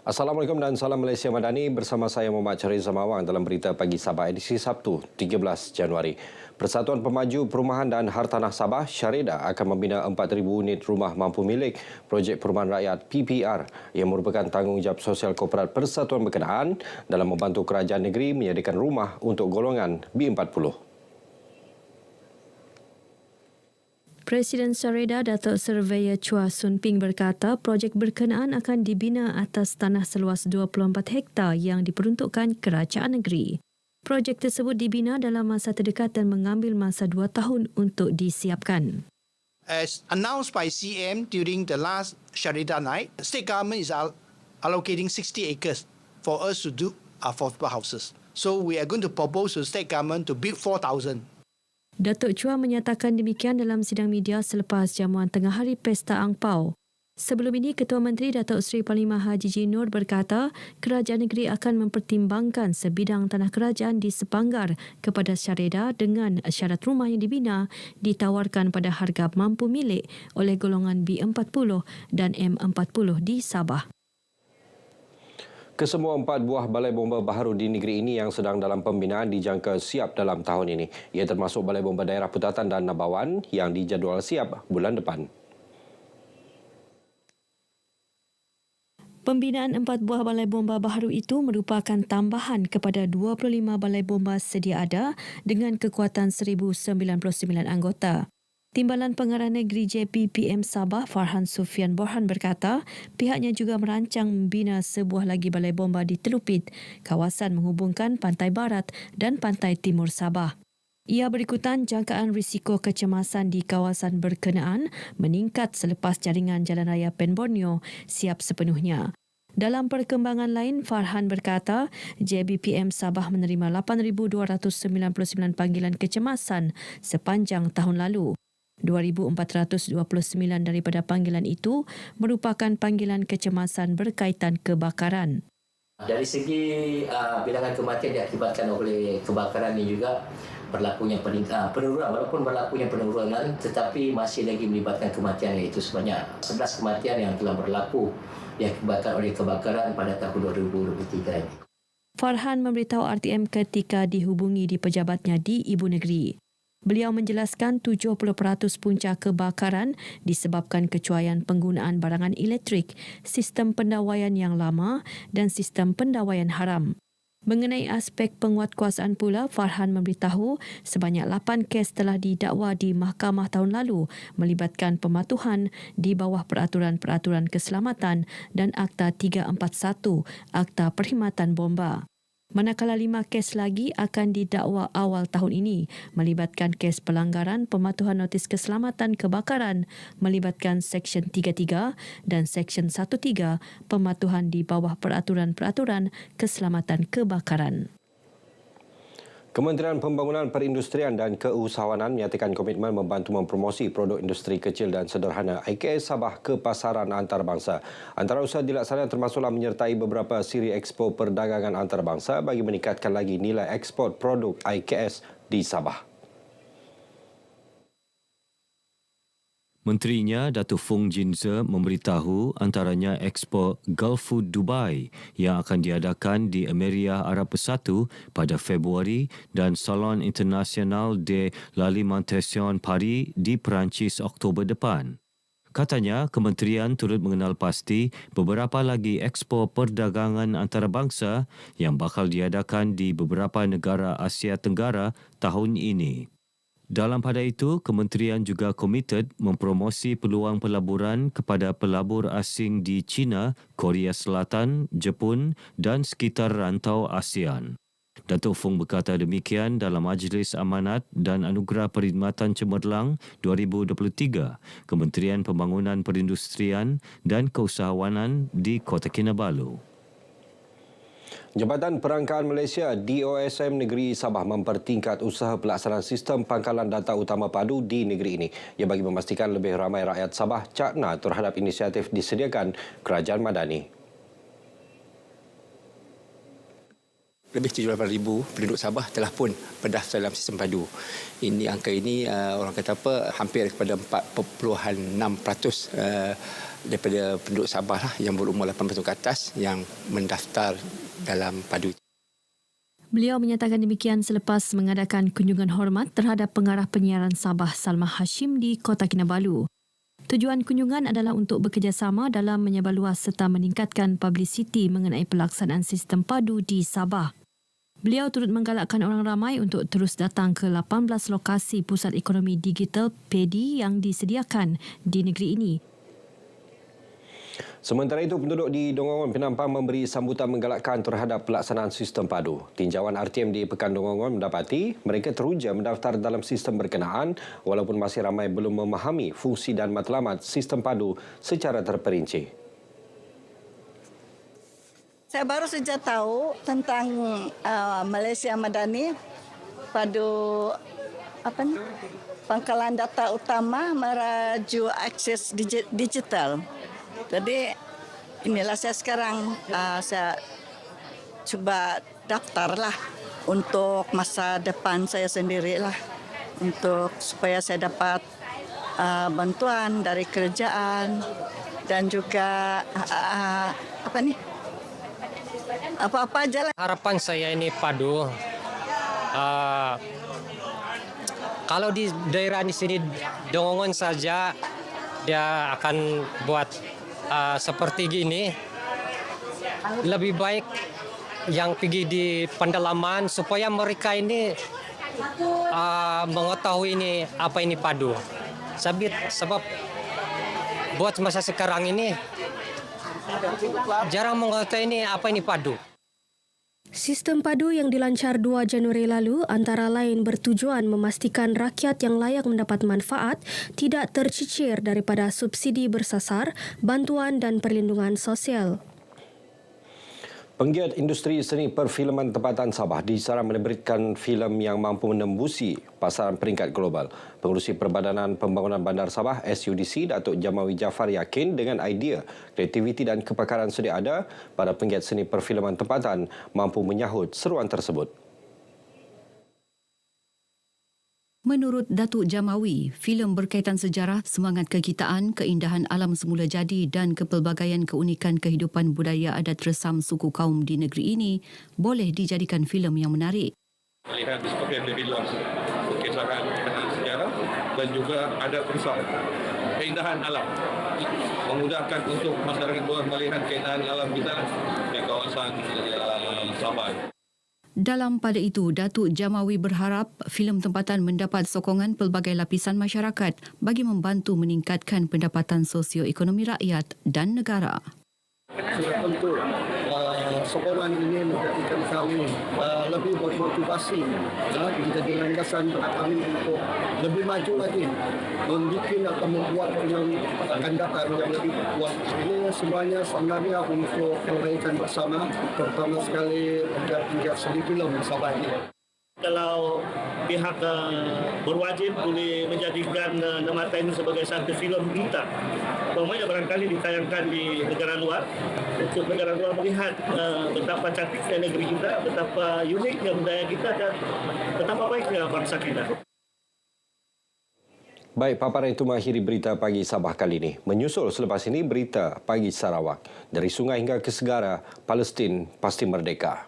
Assalamualaikum dan salam Malaysia Madani, bersama saya Muhammad Charis Zamawang dalam berita pagi Sabah edisi Sabtu 13 Januari. Persatuan Pemaju Perumahan dan Hartanah Sabah Syarida akan membina 4,000 unit rumah mampu milik projek perumahan rakyat PPR yang merupakan tanggungjawab sosial korporat persatuan berkenaan dalam membantu kerajaan negeri menyediakan rumah untuk golongan B40. Presiden Syarida Datuk Surveyor Chua Soon Ping berkata projek berkenaan akan dibina atas tanah seluas 24 hektar yang diperuntukkan kerajaan negeri. Projek tersebut dibina dalam masa terdekat dan mengambil masa 2 tahun untuk disiapkan. As announced by CM during the last Syarida night, the state government is allocating 60 acres for us to do affordable houses. So we are going to propose to the state government to build 4,000. Datuk Chua menyatakan demikian dalam sidang media selepas jamuan tengah hari Pesta Angpau. Sebelum ini, Ketua Menteri Datuk Seri Panglima Haji J. Noor berkata kerajaan negeri akan mempertimbangkan sebidang tanah kerajaan di Sepanggar kepada Syarida dengan syarat rumah yang dibina ditawarkan pada harga mampu milik oleh golongan B40 dan M40 di Sabah. Kesemua 4 buah balai bomba baharu di negeri ini yang sedang dalam pembinaan dijangka siap dalam tahun ini. Ia termasuk balai bomba daerah Putatan dan Nabawan yang dijadual siap bulan depan. Pembinaan 4 buah balai bomba baharu itu merupakan tambahan kepada 25 balai bomba sedia ada dengan kekuatan 1,099 anggota. Timbalan Pengarah Negeri JPPM Sabah Farhan Sufian Borhan berkata pihaknya juga merancang membina sebuah lagi balai bomba di Telupit, kawasan menghubungkan pantai barat dan pantai timur Sabah. Ia berikutan jangkaan risiko kecemasan di kawasan berkenaan meningkat selepas jaringan jalan raya Pen Borneo siap sepenuhnya. Dalam perkembangan lain, Farhan berkata JBPM Sabah menerima 8,299 panggilan kecemasan sepanjang tahun lalu. 2,429 daripada panggilan itu merupakan panggilan kecemasan berkaitan kebakaran. Dari segi bilangan kematian diakibatkan oleh kebakaran ini juga berlakunya penurunan, walaupun berlakunya penurunan tetapi masih lagi melibatkan kematian, iaitu sebanyak 11 kematian yang telah berlaku diakibatkan oleh kebakaran pada tahun 2023 ini. Farhan memberitahu RTM ketika dihubungi di pejabatnya di Ibu Negeri. Beliau menjelaskan 70% punca kebakaran disebabkan kecuaian penggunaan barangan elektrik, sistem pendawaian yang lama dan sistem pendawaian haram. Mengenai aspek penguatkuasaan pula, Farhan memberitahu sebanyak 8 kes telah didakwa di mahkamah tahun lalu melibatkan pematuhan di bawah peraturan-peraturan keselamatan dan Akta 341, Akta Perkhidmatan Bomba. Manakala 5 kes lagi akan didakwa awal tahun ini melibatkan kes pelanggaran pematuhan notis keselamatan kebakaran melibatkan Seksyen 33 dan Seksyen 13 pematuhan di bawah peraturan-peraturan keselamatan kebakaran. Kementerian Pembangunan Perindustrian dan Keusahawanan menyatakan komitmen membantu mempromosi produk industri kecil dan sederhana IKS Sabah ke pasaran antarabangsa. Antarausaha dilaksanakan termasuklah menyertai beberapa siri ekspo perdagangan antarabangsa bagi meningkatkan lagi nilai ekspor produk IKS di Sabah. Menterinya Datuk Fung Jinze memberitahu antaranya Expo Gulf Food Dubai yang akan diadakan di Emiria Arab Bersatu pada Februari dan Salon Internasional de l'Alimentation Paris di Perancis Oktober depan. Katanya, kementerian turut mengenal pasti beberapa lagi ekspo perdagangan antarabangsa yang bakal diadakan di beberapa negara Asia Tenggara tahun ini. Dalam pada itu, kementerian juga komited mempromosi peluang pelaburan kepada pelabur asing di China, Korea Selatan, Jepun dan sekitar rantau ASEAN. Datuk Fung berkata demikian dalam Majlis Amanat dan Anugerah Perkhidmatan Cemerlang 2023 Kementerian Pembangunan Perindustrian dan Keusahawanan di Kota Kinabalu. Jabatan Perangkaan Malaysia DOSM Negeri Sabah mempertingkat usaha pelaksanaan sistem pangkalan data utama padu di negeri ini. Ia bagi memastikan lebih ramai rakyat Sabah cakna terhadap inisiatif disediakan Kerajaan Madani. Lebih 78,000 penduduk Sabah telah pun berdaftar dalam sistem padu. Angka ini orang kata hampir kepada 4.6% daripada penduduk Sabah lah yang berumur 18 tahun ke atas yang mendaftar dalam padu. Beliau menyatakan demikian selepas mengadakan kunjungan hormat terhadap pengarah penyiaran Sabah Salma Hashim di Kota Kinabalu. Tujuan kunjungan adalah untuk bekerjasama dalam menyebarluas serta meningkatkan publiciti mengenai pelaksanaan sistem padu di Sabah. Beliau turut menggalakkan orang ramai untuk terus datang ke 18 lokasi pusat ekonomi digital PEDI yang disediakan di negeri ini. Sementara itu, penduduk di Dongongon Penampang memberi sambutan menggalakkan terhadap pelaksanaan sistem padu. Tinjauan RTM di Pekan Dongongon mendapati mereka teruja mendaftar dalam sistem berkenaan walaupun masih ramai belum memahami fungsi dan matlamat sistem padu secara terperinci. Saya baru saja tahu tentang Malaysia Madani padu pangkalan data utama meraju akses digital. Jadi inilah saya sekarang saya cuba daftarlah untuk masa depan saya sendirilah untuk supaya saya dapat bantuan dari kerajaan dan juga apa-apa aja lah. Harapan saya ini padu. Kalau di daerah di sini Dongongon saja dia akan buat seperti gini. Lebih baik yang pergi di pendalaman supaya mereka ini mengetahui ini apa ini padu. Sebab buat masa sekarang ini jarang mengetahui ini apa ini padu. Sistem padu yang dilancar 2 Januari lalu antara lain bertujuan memastikan rakyat yang layak mendapat manfaat tidak tercicir daripada subsidi bersasar, bantuan dan perlindungan sosial. Penggiat industri seni perfilman tempatan Sabah disaran menerbitkan filem yang mampu menembusi pasaran peringkat global. Pengurusi Perbadanan Pembangunan Bandar Sabah SUDC, Datuk Jamawi Jaafar yakin dengan idea, kreativiti dan kepakaran sedia ada, para penggiat seni perfilman tempatan mampu menyahut seruan tersebut. Menurut Datuk Jamawi, filem berkaitan sejarah, semangat kekitaan, keindahan alam semula jadi dan kepelbagaian keunikan kehidupan budaya adat resam suku kaum di negeri ini boleh dijadikan filem yang menarik. Melihat seperti yang dibilang, kekisahan sejarah dan juga ada resam, keindahan alam. Memudahkan untuk masyarakat luar melihat keindahan alam kita di kawasan Sabah. Dalam pada itu, Datuk Jamawi berharap filem tempatan mendapat sokongan pelbagai lapisan masyarakat bagi membantu meningkatkan pendapatan sosioekonomi rakyat dan negara. Untuk sokongan ini menjadikan kami lebih bermotivasi menjadi landasan kami untuk lebih maju lagi membuat atau membuat yang akan datang yang lebih kuat. Ini semuanya sebenarnya untuk kebaikan bersama, terutama sekali penggiat seni filem Sabah ini. Kalau pihak berwajib boleh menjadikan Nemata ini sebagai satu filem duta. Umpamanya barangkali ditayangkan di negara luar, untuk negara luar melihat betapa cantiknya negeri kita, betapa uniknya budaya kita dan betapa baiknya bangsa kita. Baik, paparan itu mengakhiri berita pagi Sabah kali ini. Menyusul selepas ini berita pagi Sarawak. Dari sungai hingga ke segara, Palestin pasti merdeka.